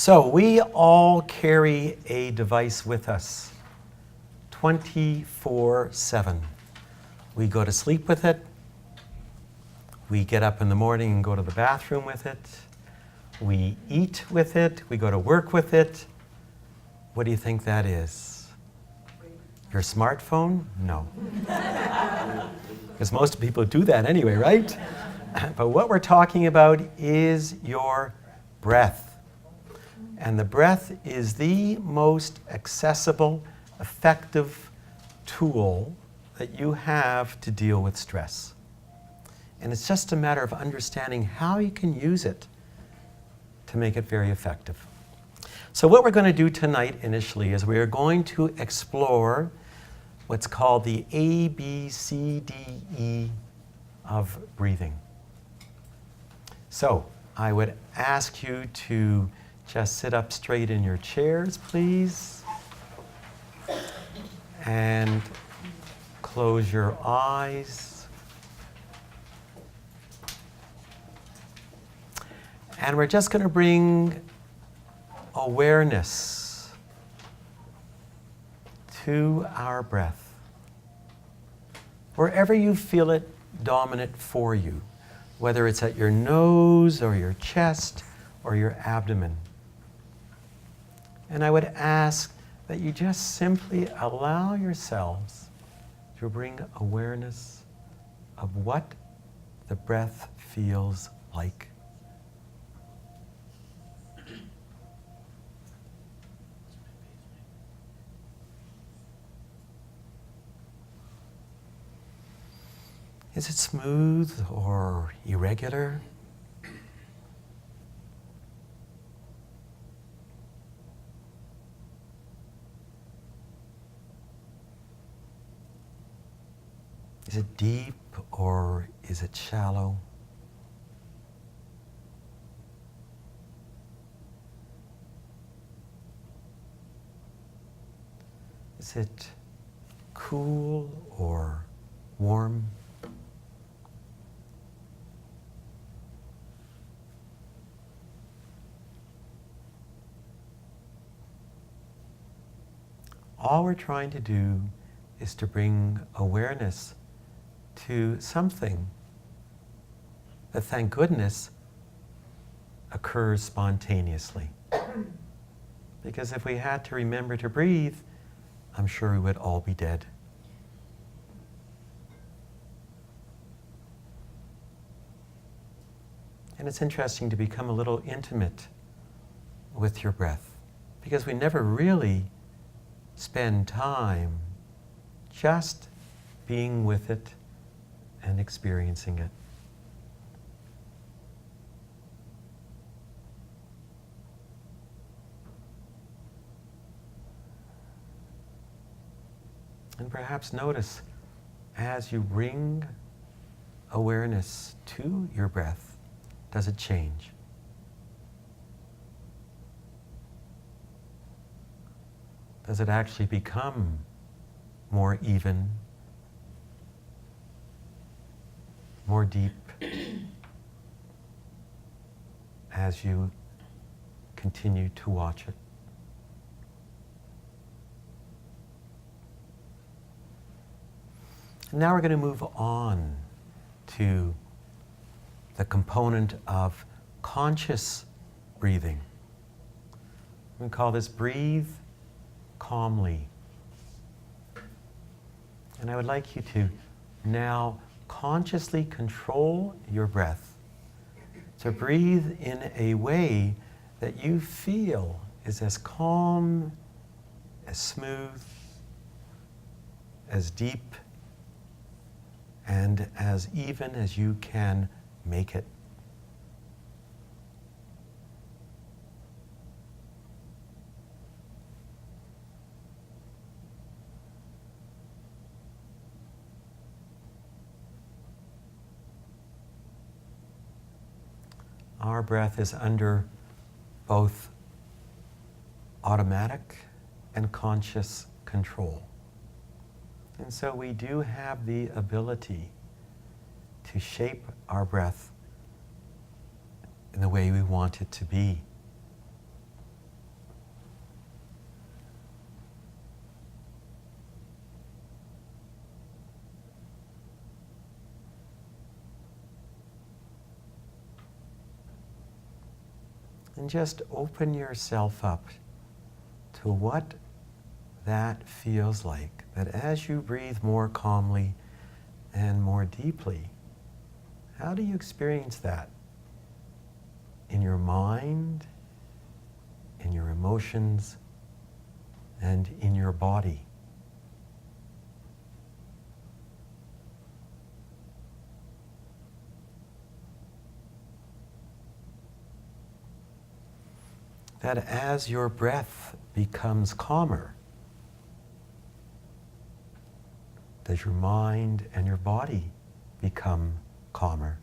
So we all carry a device with us 24/7. We go to sleep with it. We get up in the morning and go to the bathroom with it. We eat with it. We go to work with it. What do you think that is? Your smartphone? No. Because most people do that anyway, right? But what we're talking about is your breath. And the breath is the most accessible, effective tool that you have to deal with stress. And it's just a matter of understanding how you can use it to make it very effective. So what we're going to do tonight initially is we are going to explore what's called the ABCDE of breathing. So I would ask you to just sit up straight in your chairs, please. And close your eyes. And we're just going to bring awareness to our breath. Wherever you feel it dominant for you, whether it's at your nose or your chest or your abdomen. And I would ask that you just simply allow yourselves to bring awareness of what the breath feels like. Is it smooth or irregular? Is it deep or is it shallow? Is it cool or warm? All we're trying to do is to bring awareness to something that, thank goodness, occurs spontaneously. Because if we had to remember to breathe, I'm sure we would all be dead. And it's interesting to become a little intimate with your breath, because we never really spend time just being with it and experiencing it. And perhaps notice as you bring awareness to your breath, does it change? Does it actually become more even, more deep as you continue to watch it? And now we're going to move on to the component of conscious breathing. We call this breathe calmly. And I would like you to now consciously control your breath, to breathe in a way that you feel is as calm, as smooth, as deep, and as even as you can make it. Our breath is under both automatic and conscious control. And so we do have the ability to shape our breath in the way we want it to be. And just open yourself up to what that feels like. That as you breathe more calmly and more deeply, how do you experience that? In your mind, in your emotions, and in your body. That as your breath becomes calmer, does your mind and your body become calmer?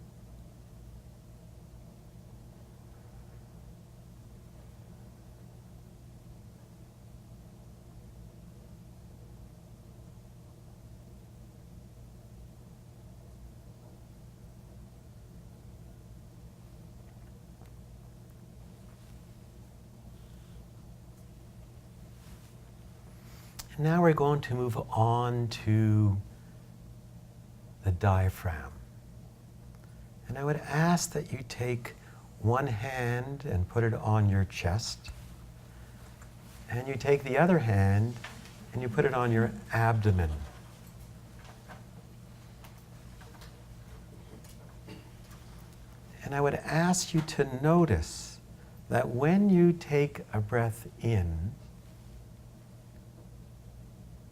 Now we're going to move on to the diaphragm. And I would ask that you take one hand and put it on your chest. And you take the other hand and you put it on your abdomen. And I would ask you to notice that when you take a breath in,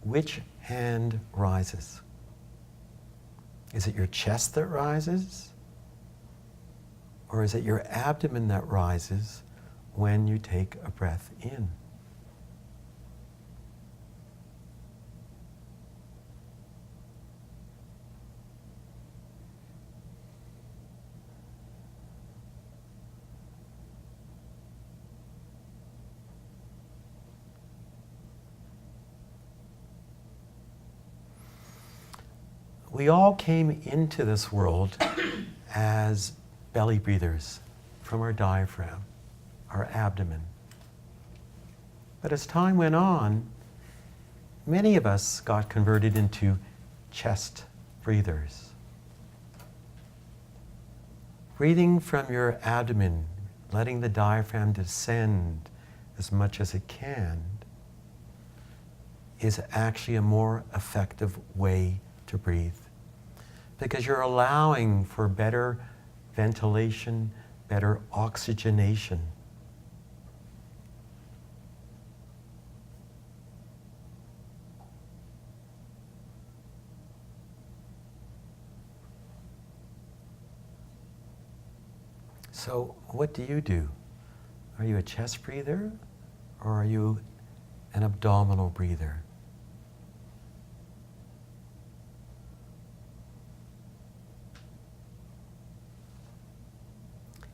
which hand rises? Is it your chest that rises? Or is it your abdomen that rises when you take a breath in? We all came into this world as belly breathers from our diaphragm, our abdomen. But as time went on, many of us got converted into chest breathers. Breathing from your abdomen, letting the diaphragm descend as much as it can, is actually a more effective way to breathe, because you're allowing for better ventilation, better oxygenation. So what do you do? Are you a chest breather or are you an abdominal breather?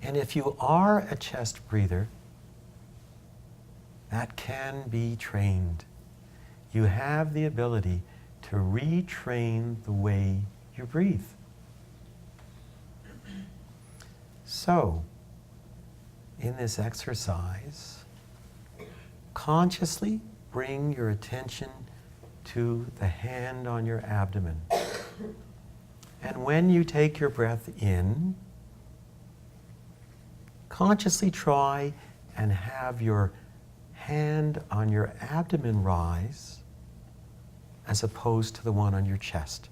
And if you are a chest breather, that can be trained. You have the ability to retrain the way you breathe. So, in this exercise, consciously bring your attention to the hand on your abdomen. And when you take your breath in, consciously try and have your hand on your abdomen rise as opposed to the one on your chest.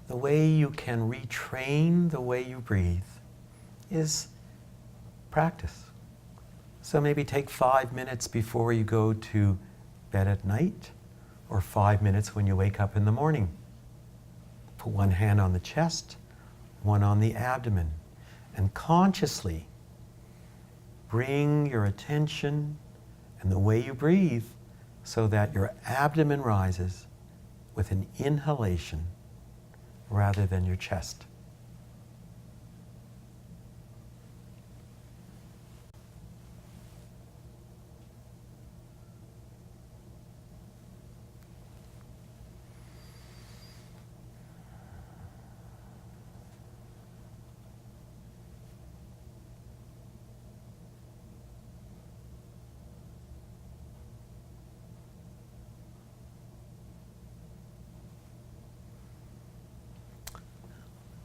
The way you can retrain the way you breathe is practice. So maybe take 5 minutes before you go to bed at night, or 5 minutes when you wake up in the morning. Put one hand on the chest, one on the abdomen, and consciously bring your attention and the way you breathe so that your abdomen rises with an inhalation rather than your chest.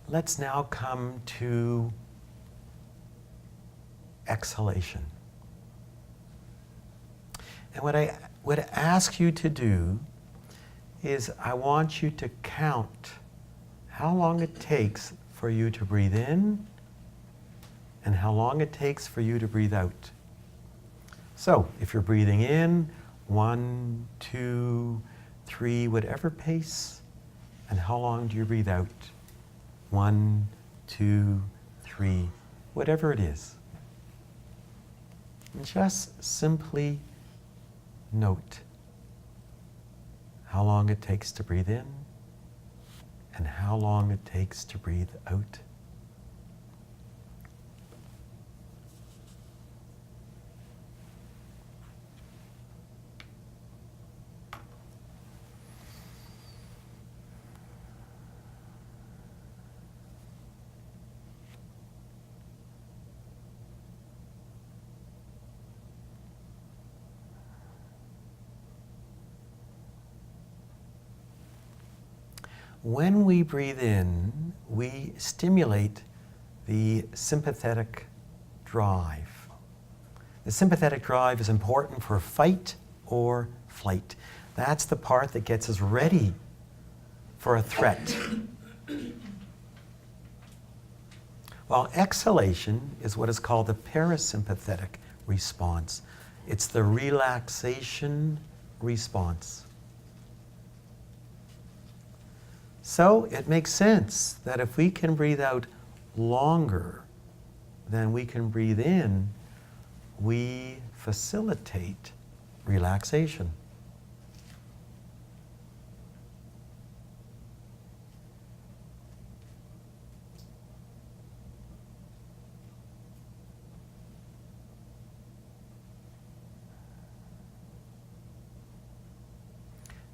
let's now come to exhalation. And what I would ask you to do is I want you to count how long it takes for you to breathe in and how long it takes for you to breathe out. So if you're breathing in, 1, 2, 3, whatever pace, and how long do you breathe out? 1, 2, 3, whatever it is. And just simply note how long it takes to breathe in and how long it takes to breathe out. When we breathe in, we stimulate the sympathetic drive. The sympathetic drive is important for fight or flight. That's the part that gets us ready for a threat. While exhalation is what is called the parasympathetic response. It's the relaxation response. So it makes sense that if we can breathe out longer than we can breathe in, we facilitate relaxation.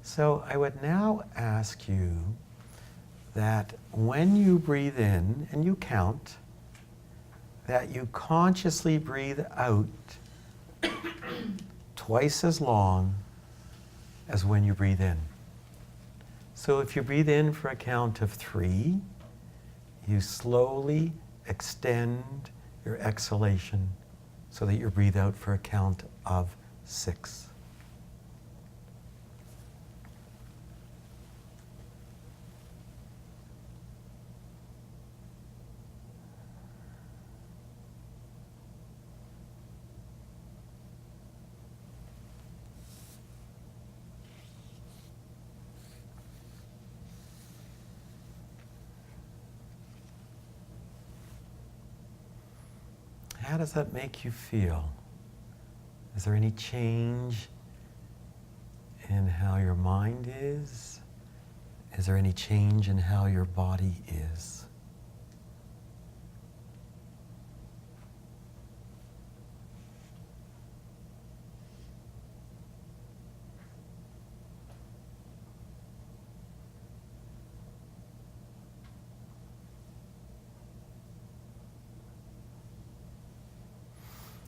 So I would now ask you that when you breathe in, and you count, that you consciously breathe out twice as long as when you breathe in. So if you breathe in for a count of 3, you slowly extend your exhalation so that you breathe out for a count of 6. How does that make you feel? Is there any change in how your mind is? Is there any change in how your body is?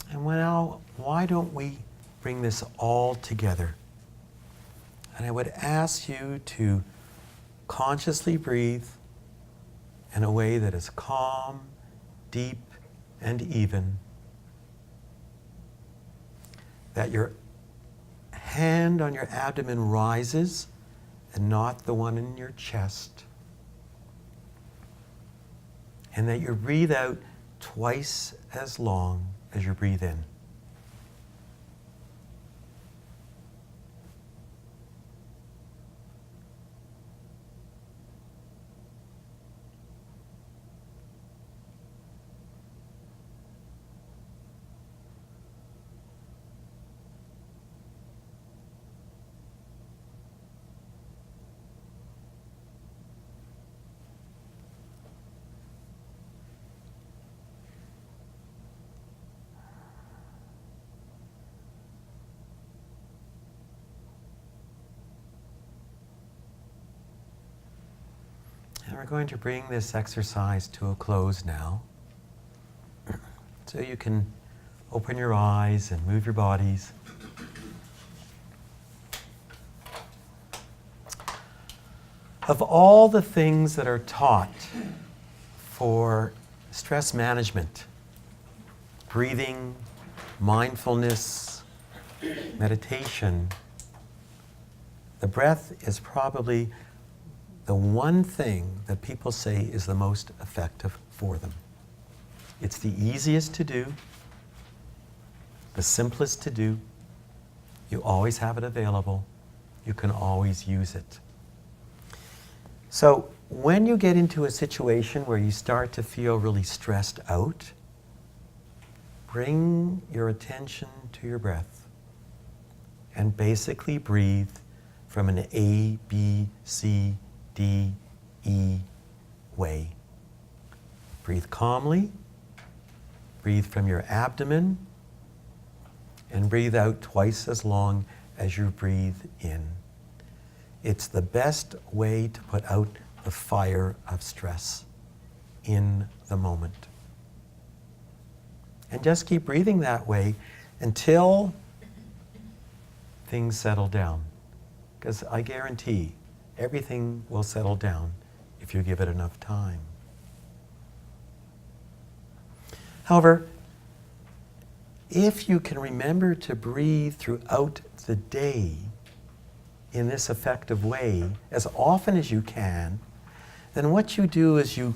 And now, why don't we bring this all together? And I would ask you to consciously breathe in a way that is calm, deep, and even. That your hand on your abdomen rises and not the one in your chest. And that you breathe out twice as long as you breathe in. And we're going to bring this exercise to a close now. So you can open your eyes and move your bodies. Of all the things that are taught for stress management, breathing, mindfulness, meditation, the breath is probably the one thing that people say is the most effective for them. It's the easiest to do, the simplest to do. You always have it available. You can always use it. So when you get into a situation where you start to feel really stressed out, bring your attention to your breath and basically breathe from an A, B, C, D, E way. Breathe calmly, breathe from your abdomen, and breathe out twice as long as you breathe in. It's the best way to put out the fire of stress in the moment. And just keep breathing that way until things settle down. Because I guarantee everything will settle down if you give it enough time. However, if you can remember to breathe throughout the day in this effective way, as often as you can, then what you do is you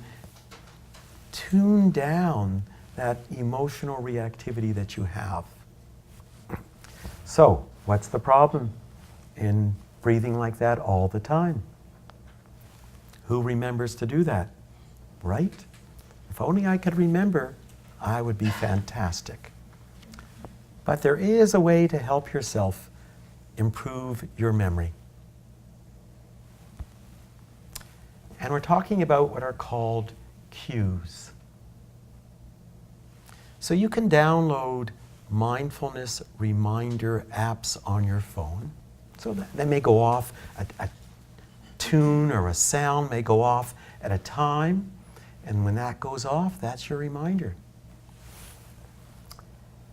tune down that emotional reactivity that you have. So, what's the problem in breathing like that all the time? Who remembers to do that? Right? If only I could remember, I would be fantastic. But there is a way to help yourself improve your memory. And we're talking about what are called cues. So you can download mindfulness reminder apps on your phone. So they may go off, a tune or a sound may go off at a time, and when that goes off, that's your reminder.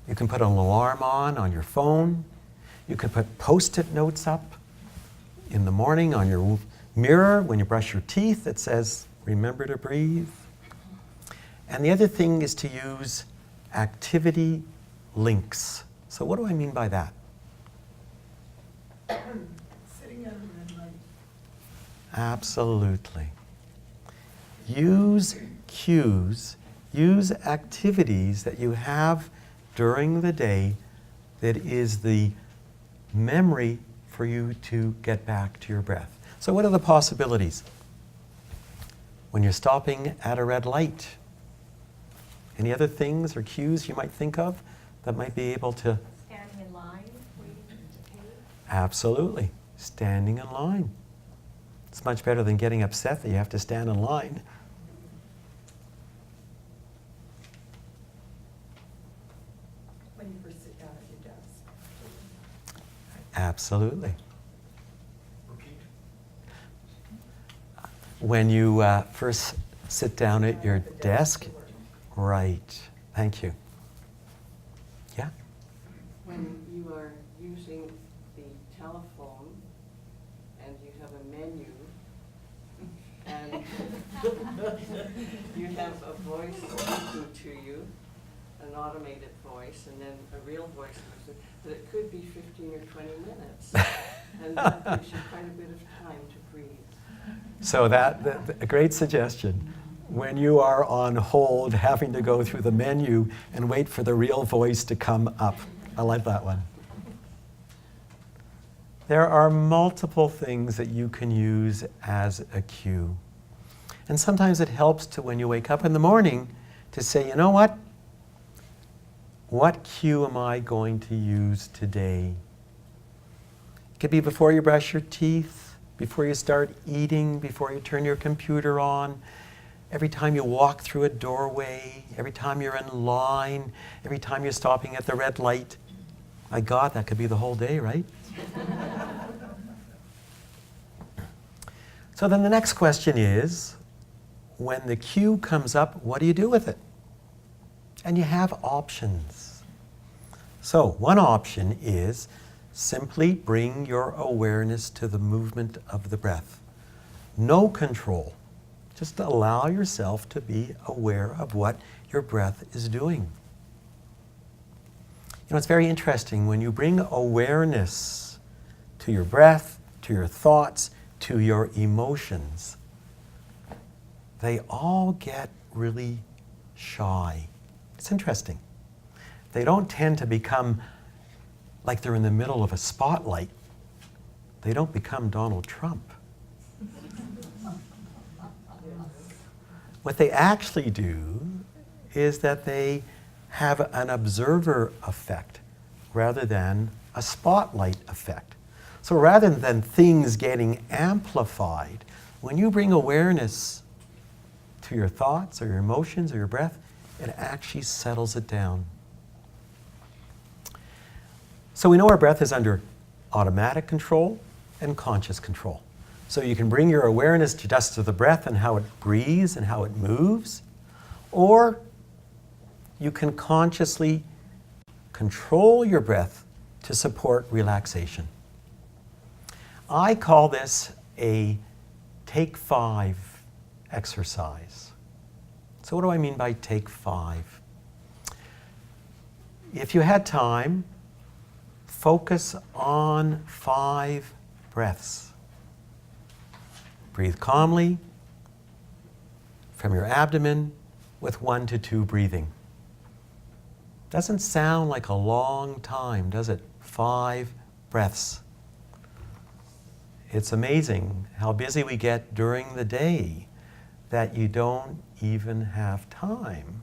You can put an alarm on your phone. You can put Post-it notes up in the morning on your mirror when you brush your teeth that says, remember to breathe. And the other thing is to use activity links. So what do I mean by that? Sitting on the red light. Absolutely. Use cues, use activities that you have during the day that is the memory for you to get back to your breath. So what are the possibilities? When you're stopping at a red light, any other things or cues you might think of that might be able to? Standing in line, waiting to pay. Absolutely. Standing in line. It's much better than getting upset that you have to stand in line. When you first sit down at your desk. Absolutely. When you first sit down at your desk, right. Thank you. Yeah? When you are using the telephone and you have a menu and you have a voice speaking to you, an automated voice, and then a real voice, but it could be 15 or 20 minutes. And that gives you quite a bit of time to breathe. So a great suggestion. When you are on hold, having to go through the menu and wait for the real voice to come up. I like that one. There are multiple things that you can use as a cue. And sometimes it helps to, when you wake up in the morning, to say, you know what? What cue am I going to use today? It could be before you brush your teeth, before you start eating, before you turn your computer on, every time you walk through a doorway, every time you're in line, every time you're stopping at the red light. My God, that could be the whole day, right? So then the next question is, when the cue comes up, what do you do with it? And you have options. So one option is simply bring your awareness to the movement of the breath. No control, Just allow yourself to be aware of what your breath is doing. You know, it's very interesting when you bring awareness to your breath, to your thoughts, to your emotions, they all get really shy. It's interesting. They don't tend to become like they're in the middle of a spotlight. They don't become Donald Trump. What they actually do is that they have an observer effect rather than a spotlight effect. So rather than things getting amplified, when you bring awareness to your thoughts or your emotions or your breath, it actually settles it down. So we know our breath is under automatic control and conscious control. So you can bring your awareness just to the breath and how it breathes and how it moves, or you can consciously control your breath to support relaxation. I call this a take 5 exercise. So what do I mean by take 5? If you had time, focus on 5 breaths. Breathe calmly from your abdomen with 1 to 2 breathing. Doesn't sound like a long time, does it? 5 breaths. It's amazing how busy we get during the day that you don't even have time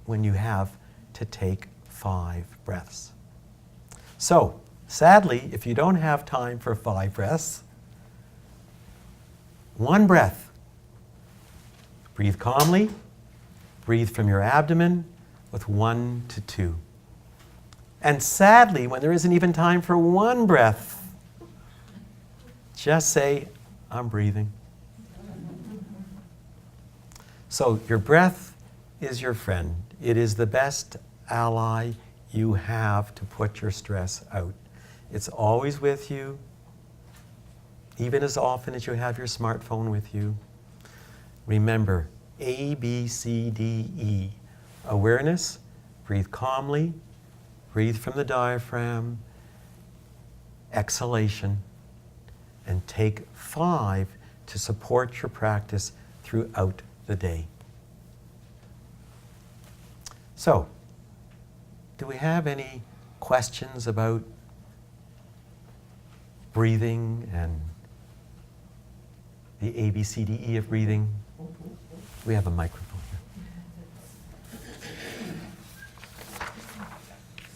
when you have to take 5 breaths. So, sadly, if you don't have time for 5 breaths, 1 breath. Breathe calmly. Breathe from your abdomen with 1 to 2. And sadly, when there isn't even time for 1 breath, just say, I'm breathing. So your breath is your friend. It is the best ally you have to put your stress out. It's always with you, even as often as you have your smartphone with you. Remember, ABCDE. Awareness, breathe calmly, breathe from the diaphragm, exhalation, and take 5 to support your practice throughout the day. So, do we have any questions about breathing and the ABCDE of breathing? We have a microphone here.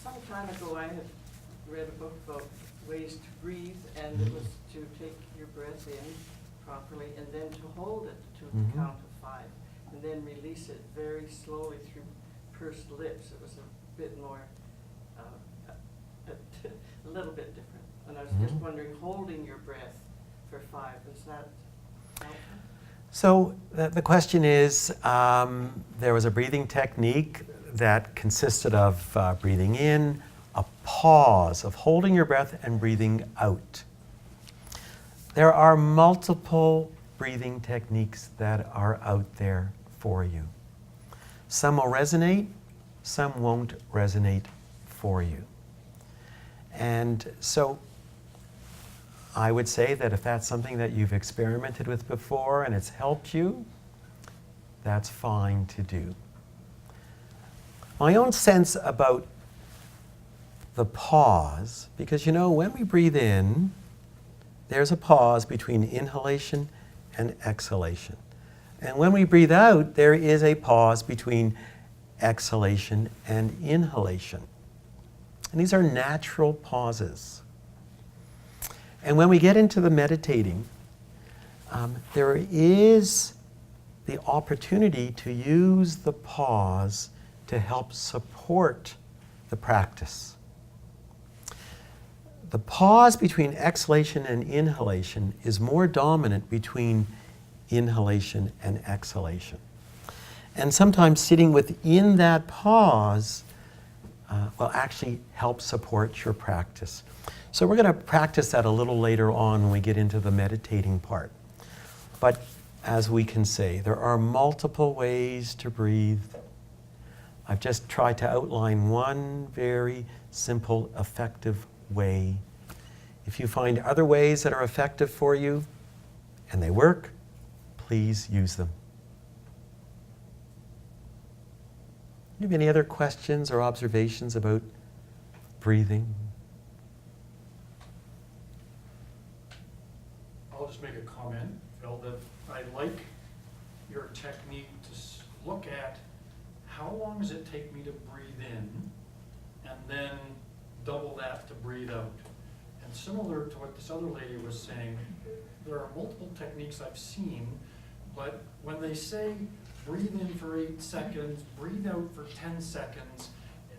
Some time ago, I had read a book about ways to breathe, and it was to take your breath in properly and then to hold it to the count of 5, and then release it very slowly through pursed lips. It was a bit more, a little bit different. And I was just wondering, holding your breath for 5, is that helpful? So the question is, there was a breathing technique that consisted of breathing in, a pause of holding your breath and breathing out. There are multiple breathing techniques that are out there for you. Some will resonate, some won't resonate for you. And so I would say that if that's something that you've experimented with before and it's helped you, that's fine to do. My own sense about the pause, because you know, when we breathe in, there's a pause between inhalation and exhalation. And when we breathe out, there is a pause between exhalation and inhalation. And these are natural pauses. And when we get into the meditating, there is the opportunity to use the pause to help support the practice. The pause between exhalation and inhalation is more dominant between inhalation and exhalation. And sometimes sitting within that pause will actually help support your practice. So we're going to practice that a little later on when we get into the meditating part. But as we can say. There are multiple ways to breathe. I've just tried to outline one very simple, effective way. If you find other ways that are effective for you and they work, please use them. Do you have any other questions or observations about breathing? I'll just make a comment, Phil, that I like your technique to look at how long does it take me to breathe in, and then double that to breathe out. And similar to what this other lady was saying, there are multiple techniques I've seen, but when they say breathe in for 8 seconds, breathe out for 10 seconds,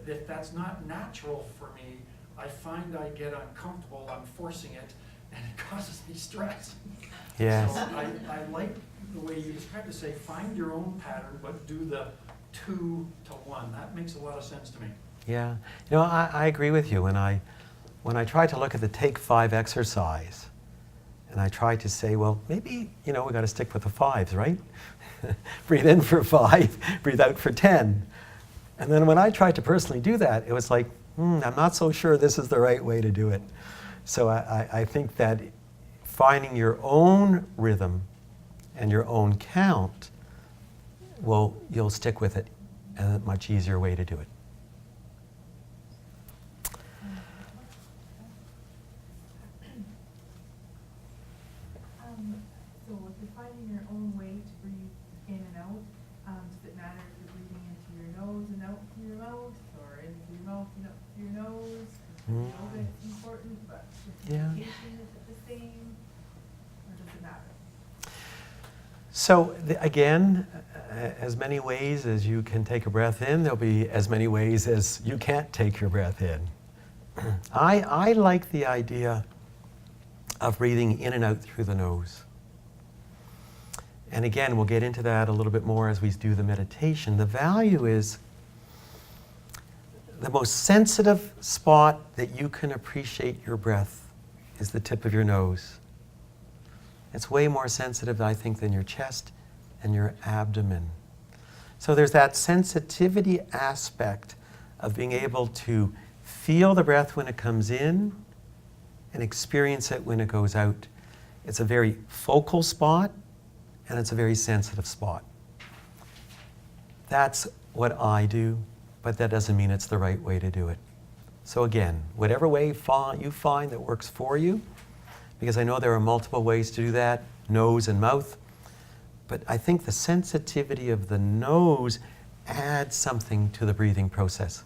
if that's not natural for me, I find I get uncomfortable, I'm forcing it, and it causes me stress. Yes. So I like the way you described to say, find your own pattern, but do the 2 to 1. That makes a lot of sense to me. Yeah. You know, I agree with you. When I try to look at the Take 5 exercise, and I try to say, well, maybe, we got to stick with the 5s, right? Breathe in for 5, breathe out for 10. And then when I tried to personally do that, it was like, I'm not so sure this is the right way to do it. So I think that finding your own rhythm and your own count, you'll stick with it, and a much easier way to do it. So if you're finding your own way to breathe in and out, does it matter if you're breathing into your nose and out through your mouth, or in through your mouth and out through your nose? Yoga is important, but with Yeah. meditation, is it the same, or does it matter? So again, as many ways as you can take a breath in, there'll be as many ways as you can't take your breath in. I like the idea of breathing in and out through the nose. And again, we'll get into that a little bit more as we do the meditation. The value is the most sensitive spot that you can appreciate your breath is the tip of your nose. It's way more sensitive, I think, than your chest and your abdomen. So there's that sensitivity aspect of being able to feel the breath when it comes in and experience it when it goes out. It's a very focal spot, and it's a very sensitive spot. That's what I do, but that doesn't mean it's the right way to do it. So again, whatever way you find that works for you, because I know there are multiple ways to do that, nose and mouth, but I think the sensitivity of the nose adds something to the breathing process.